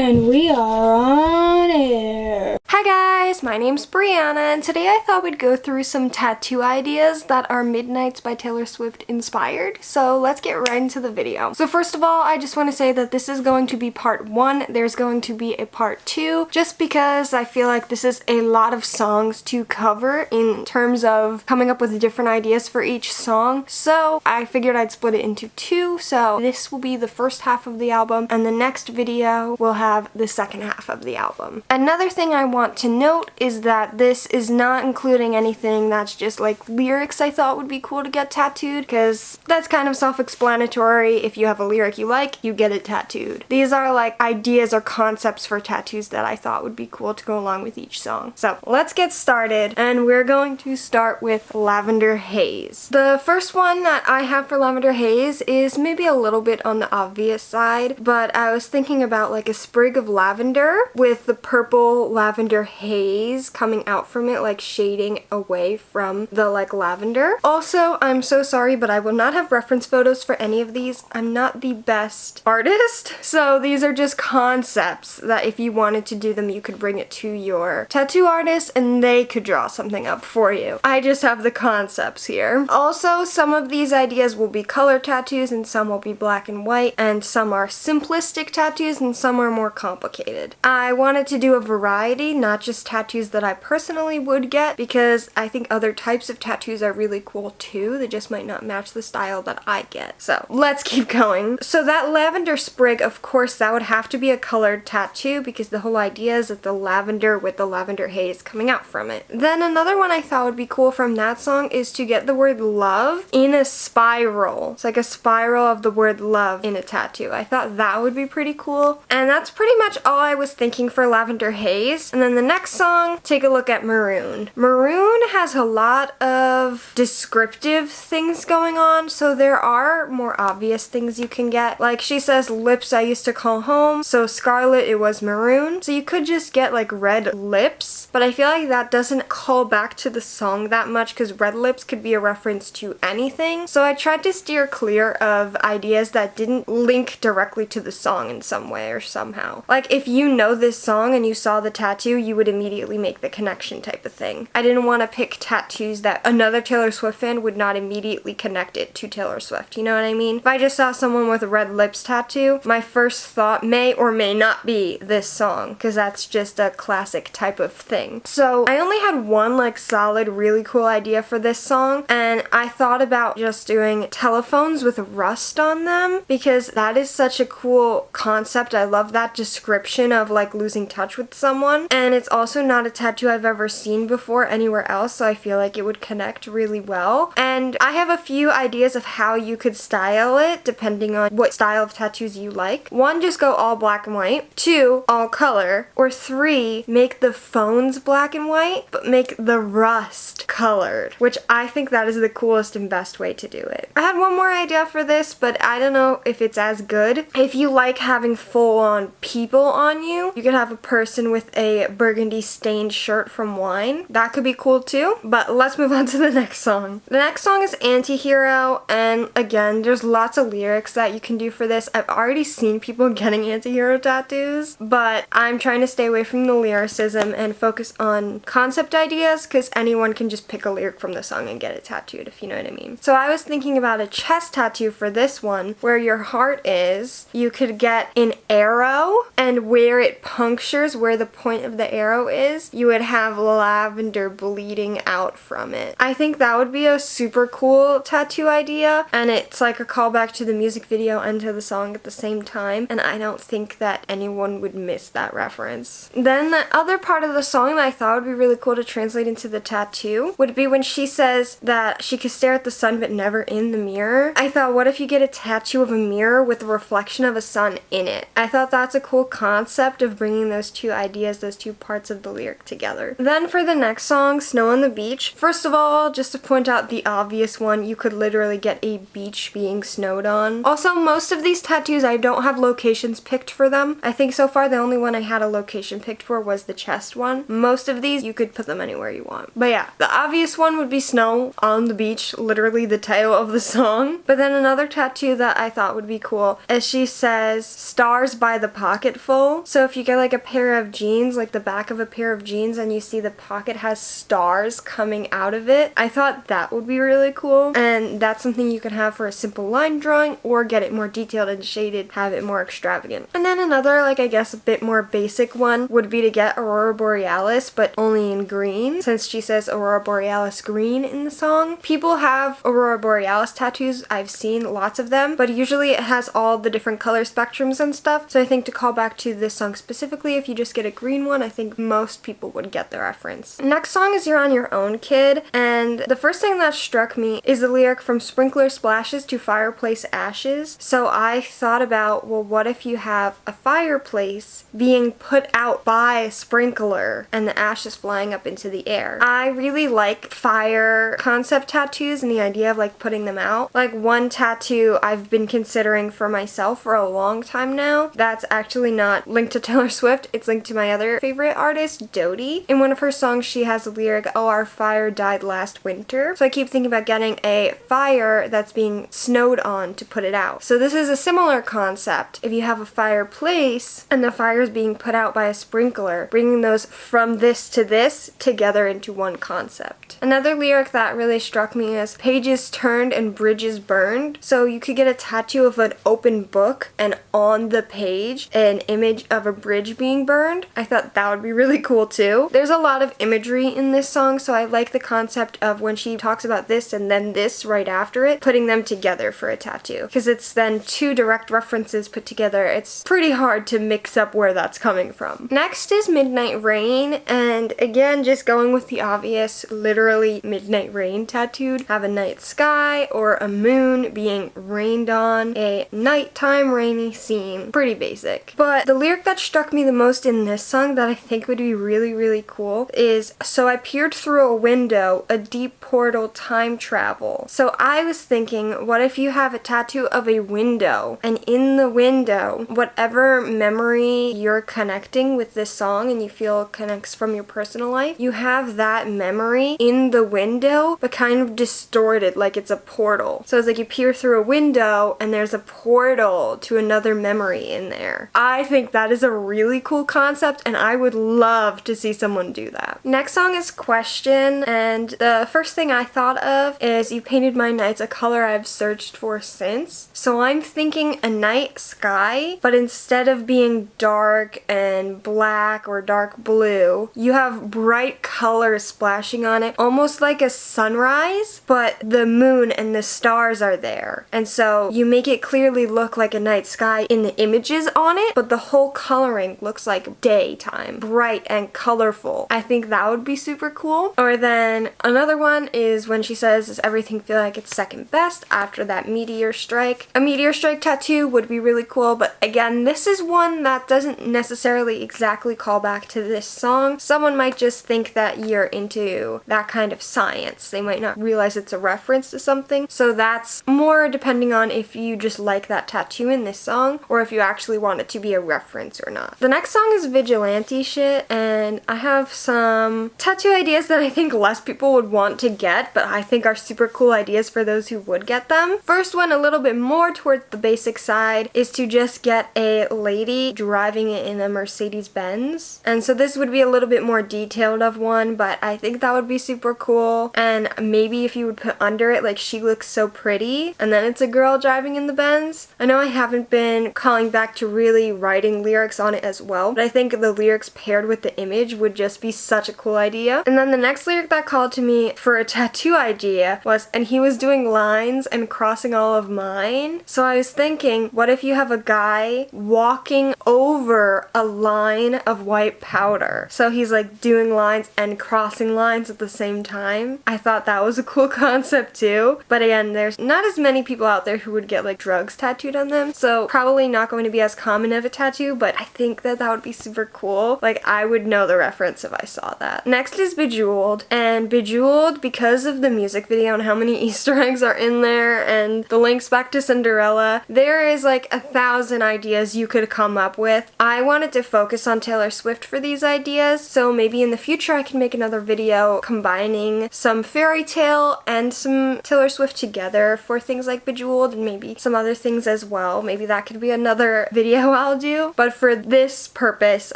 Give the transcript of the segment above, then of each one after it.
And we are on air. Hi guys, my name's Brianna, and today I thought we'd go through some tattoo ideas that are Midnights by Taylor Swift inspired. So let's get right into the video. So first of all, I just want to say that this is going to be part 1. There's going to be a part 2, just because I feel like this is a lot of songs to cover in terms of coming up with different ideas for each song. So I figured I'd split it into 2. So this will be the first half of the album, and the next video will have the second half of the album. Another thing I want to note is that this is not including anything that's just like lyrics I thought would be cool to get tattooed, because that's kind of self-explanatory. If you have a lyric you like, you get it tattooed. These are like ideas or concepts for tattoos that I thought would be cool to go along with each song. So let's get started, and we're going to start with Lavender Haze. The first one that I have for Lavender Haze is maybe a little bit on the obvious side, but I was thinking about like a sprig of lavender with the purple lavender haze coming out from it, like shading away from the like lavender. Also, I'm so sorry, but I will not have reference photos for any of these. I'm not the best artist, so these are just concepts that if you wanted to do them, you could bring it to your tattoo artist and they could draw something up for you. I just have the concepts here. Also, some of these ideas will be color tattoos and some will be black and white, and some are simplistic tattoos and some are more complicated. I wanted to do a variety, not just tattoos that I personally would get, because I think other types of tattoos are really cool too. They just might not match the style that I get. So let's keep going. So that lavender sprig, of course, that would have to be a colored tattoo, because the whole idea is that the lavender with the lavender haze coming out from it. Then another one I thought would be cool from that song is to get the word love in a spiral. It's like a spiral of the word love in a tattoo. I thought that would be pretty cool. And that's pretty much all I was thinking for Lavender Haze. And then the next song, take a look at Maroon. Maroon has a lot of descriptive things going on, so there are more obvious things you can get. Like she says, lips I used to call home, so Scarlet, it was maroon. So you could just get like red lips, but I feel like that doesn't call back to the song that much, because red lips could be a reference to anything. So I tried to steer clear of ideas that didn't link directly to the song in some way or somehow. Like if you know this song and you saw the tattoo, you would immediately make the connection type of thing. I didn't want to pick tattoos that another Taylor Swift fan would not immediately connect it to Taylor Swift, you know what I mean? If I just saw someone with a red lips tattoo, my first thought may or may not be this song, because that's just a classic type of thing. So I only had one like solid, really cool idea for this song, and I thought about just doing telephones with rust on them, because that is such a cool concept. I love that description of like losing touch with someone, and it's also not a tattoo I've ever seen before anywhere else, so I feel like it would connect really well. And I have a few ideas of how you could style it depending on what style of tattoos you like. 1, just go all black and white. 2, all color. Or 3, make the phones black and white, but make the rust colored, which I think that is the coolest and best way to do it. I had one more idea for this, but I don't know if it's as good. If you like having full-on people on you, you could have a person with a burgundy stained shirt from wine. That could be cool too. But let's move on to the next song. The next song is Antihero, and again, there's lots of lyrics that you can do for this. I've already seen people getting Antihero tattoos, but I'm trying to stay away from the lyricism and focus on concept ideas, because anyone can just pick a lyric from the song and get it tattooed, if you know what I mean. So I was thinking about a chest tattoo for this one, where your heart is. You could get an arrow, and where it punctures, where the point of the arrow is, you would have lavender bleeding out from it. I think that would be a super cool tattoo idea, and it's like a callback to the music video and to the song at the same time, and I don't think that anyone would miss that reference. Then the other part of the song that I thought would be really cool to translate into the tattoo would be when she says that she could stare at the sun but never in the mirror. I thought, what if you get a tattoo of a mirror with the reflection of a sun in it? I thought that's a cool concept of bringing those two ideas, those two parts of the lyric together. Then for the next song, Snow on the Beach, first of all, just to point out the obvious one, you could literally get a beach being snowed on. Also, most of these tattoos, I don't have locations picked for them. I think so far the only one I had a location picked for was the chest one. Most of these, you could put them anywhere you want. But yeah, the obvious one would be Snow on the Beach, literally the title of the song. But then another tattoo that I thought would be cool is she says, stars by the pocketful, colorful. So if you get like a pair of jeans, like the back of a pair of jeans, and you see the pocket has stars coming out of it, I thought that would be really cool. And that's something you can have for a simple line drawing, or get it more detailed and shaded, have it more extravagant. And then another, like I guess a bit more basic one would be to get Aurora Borealis, but only in green, since she says Aurora Borealis green in the song. People have Aurora Borealis tattoos, I've seen lots of them, but usually it has all the different color spectrums and stuff. So I think to call back to this song specifically, if you just get a green one, I think most people would get the reference. Next song is You're on Your Own, Kid, and the first thing that struck me is the lyric from sprinkler splashes to fireplace ashes. So I thought about, well, what if you have a fireplace being put out by a sprinkler and the ashes flying up into the air? I really like fire concept tattoos and the idea of like putting them out. Like one tattoo I've been considering for myself for a long time now that's actually not linked to Taylor Swift, it's linked to my other favorite artist, Dodie. In one of her songs she has a lyric, oh, our fire died last winter. So I keep thinking about getting a fire that's being snowed on to put it out. So this is a similar concept. If you have a fireplace and the fire is being put out by a sprinkler, bringing those from this to this together into one concept. Another lyric that really struck me is pages turned and bridges burned. So you could get a tattoo of an open book and on the page an image of a bridge being burned. I thought that would be really cool too. There's a lot of imagery in this song, so I like the concept of when she talks about this and then this right after it, putting them together for a tattoo. Because it's then two direct references put together. It's pretty hard to mix up where that's coming from. Next is Midnight Rain, and again, just going with the obvious, literally midnight rain tattooed. Have a night sky or a moon being rained on, a nighttime rainy scene. Pretty basic. But the lyric that struck me the most in this song that I think would be really, really cool is, so I peered through a window, a deep portal, time travel. So I was thinking, what if you have a tattoo of a window, and in the window, whatever memory you're connecting with this song and you feel connects from your personal life, you have that memory in the window, but kind of distorted, like it's a portal. So it's like you peer through a window and there's a portal to another memory in there. I think that is a really cool concept, and I would love to see someone do that. Next song is Question, and the first thing I thought of is You Painted My Nights a Color I've Searched for Since. So I'm thinking a night sky, but instead of being dark and black or dark blue, you have bright colors splashing on it, almost like a sunrise, but the moon and the stars are there. And so you make it clearly look like a night sky in the images on it, but the whole coloring looks like daytime, bright and colorful. I think that would be super cool. Or then another one is when she says, does everything feel like it's second best after that meteor strike? A meteor strike tattoo would be really cool, but again, this is one that doesn't necessarily exactly call back to this song. Someone might just think that you're into that kind of science. They might not realize it's a reference to something. So that's more depending on if you just like that tattoo in this song, or if you actually want it to be a reference or not. The next song is Vigilante Shit, and I have some tattoo ideas that I think less people would want to get, but I think are super cool ideas for those who would get them. First one, a little bit more towards the basic side, is to just get a lady driving in a Mercedes-Benz. And so this would be a little bit more detailed of one, but I think that would be super cool. And maybe if you would put under it, like, she looks so pretty, and then it's a girl driving in the Benz. I know I haven't been calling back to really writing lyrics on it as well, but I think the lyrics paired with the image would just be such a cool idea. And then the next lyric that called to me for a tattoo idea was, and he was doing lines and crossing all of mine. So I was thinking, what if you have a guy walking over a line of white powder? So he's like doing lines and crossing lines at the same time. I thought that was a cool concept too. But again, there's not as many people out there who would get like drugs tattooed on them, so probably not going to be as common of a tattoo, but I think that that would be super cool. Like, I would know the reference if I saw that. Next is Bejeweled, and Bejeweled, because of the music video and how many Easter eggs are in there and the links back to Cinderella, there is like 1,000 ideas you could come up with. I wanted to focus on Taylor Swift for these ideas, so maybe in the future I can make another video combining some fairy tale and some Taylor Swift together for things like Bejeweled, and maybe some other things as well. Maybe that could be another video I'll do. do, but for this purpose,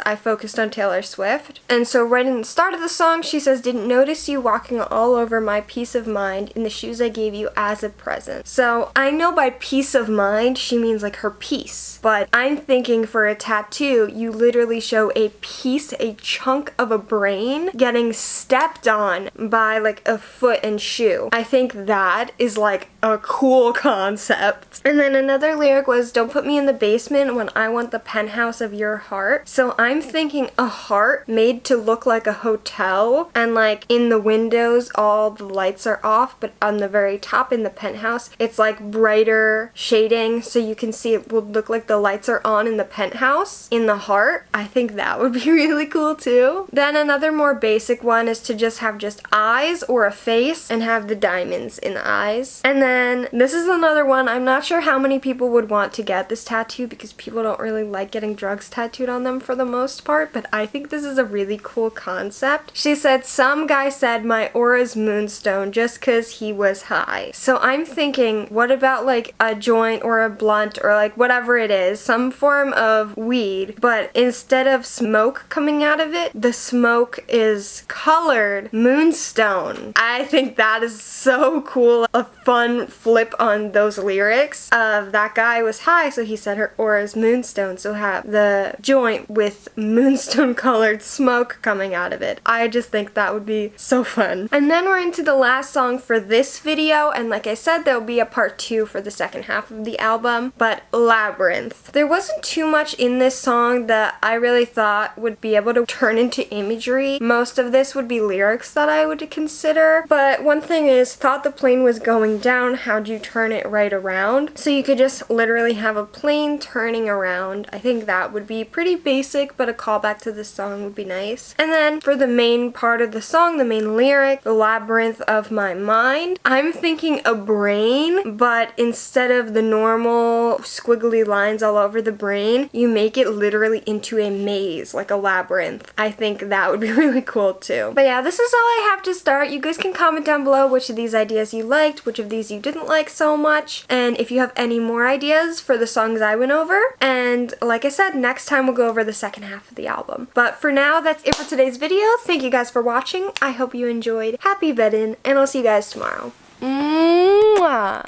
I focused on Taylor Swift. And so right in the start of the song, she says, "Didn't notice you walking all over my peace of mind in the shoes I gave you as a present." So I know by peace of mind, she means like her peace, but I'm thinking for a tattoo, you literally show a piece, a chunk of a brain getting stepped on by like a foot and shoe. I think that is like a cool concept. And then another lyric was, "Don't put me in the basement when I want the penthouse of your heart." So I'm thinking a heart made to look like a hotel, and like in the windows all the lights are off, but on the very top in the penthouse it's like brighter shading so you can see it would look like the lights are on in the penthouse in the heart. I think that would be really cool too. Then another more basic one is to just have just eyes or a face and have the diamonds in the eyes. And then this is another one. I'm not sure how many people would want to get this tattoo because people don't really like getting drugs tattooed on them for the most part, but I think this is a really cool concept. She said, "Some guy said my aura's moonstone just 'cause he was high." So I'm thinking, what about like a joint or a blunt or like whatever it is, some form of weed, but instead of smoke coming out of it, the smoke is colored moonstone. I think that is so cool. A fun flip on those lyrics of that guy was high, so he said her aura's moonstone, so have the joint with moonstone colored smoke coming out of it. I just think that would be so fun. And then we're into the last song for this video, and like I said, there'll be a part 2 for the second half of the album, but Labyrinth. There wasn't too much in this song that I really thought would be able to turn into imagery. Most of this would be lyrics that I would consider, but one thing is, thought the plane was going down, how'd you turn it right around? So you could just literally have a plane turning around. I think that would be pretty basic, but a callback to this song would be nice. And then for the main part of the song, the main lyric, "The labyrinth of my mind," I'm thinking a brain, but instead of the normal squiggly lines all over the brain, you make it literally into a maze, like a labyrinth. I think that would be really cool too. But yeah, this is all I have to start. You guys can comment down below which of these ideas you liked, which of these you didn't like so much, and if you have any more ideas for the songs I went over. And like I said, next time we'll go over the second half of the album. But for now, that's it for today's video. Thank you guys for watching. I hope you enjoyed. Happy VEDIN, and I'll see you guys tomorrow. Mwah!